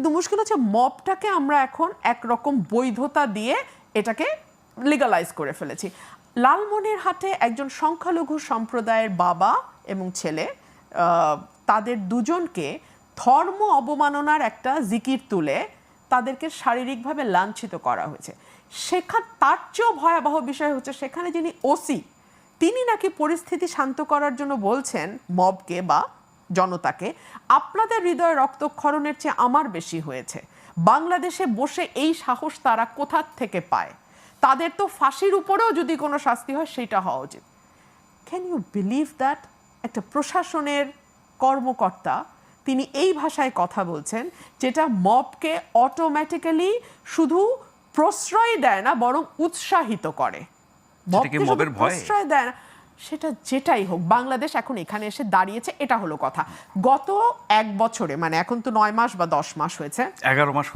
কিন্তু মুশকিল হচ্ছে মবটাকে আমরা এখন একরকম বৈধতা দিয়ে এটাকে লিগালাইজ করে ফেলেছি। লালমনিরহাটে একজন সংখ্যালঘু সম্প্রদায়ের বাবা এবং ছেলে, তাদের দুজনকে ধর্ম অবমাননার একটা জিকির তুলে তাদেরকে শারীরিকভাবে লাঞ্ছিত করা হয়েছে। তার চেয়েও ভয়াবহ বিষয় হচ্ছে সেখানে যিনি ওসি, তিনি নাকি পরিস্থিতি শান্ত করার জন্য বলছেন মবকে বা জনতাকে, আপনাদের হৃদয়ে রক্তক্ষরণের চেয়ে আমার বেশি হয়েছে। বাংলাদেশে বসে এই সাহস তারা কোথা থেকে পায়? তাদের তো ফাঁসির উপরেও যদি কোনো শাস্তি হয় সেটা হওয়া উচিত। Can you believe that? একটা প্রশাসনের কর্মকর্তা তিনি এই ভাষায় কথা বলছেন, যেটা মবকে অটোমেটিক্যালি শুধু প্রশ্রয় দেয় না, বরং উৎসাহিত করে। মবকে শুধু প্রশ্রয় দেয় না, সেটা যেটাই হোক, বাংলাদেশ এখন এখানে এসে দাঁড়িয়েছে, এটা হলো কথা। গত 1 বছরে, মানে এখন তো 9 মাস বা 10 মাস হয়েছে, 11 মাস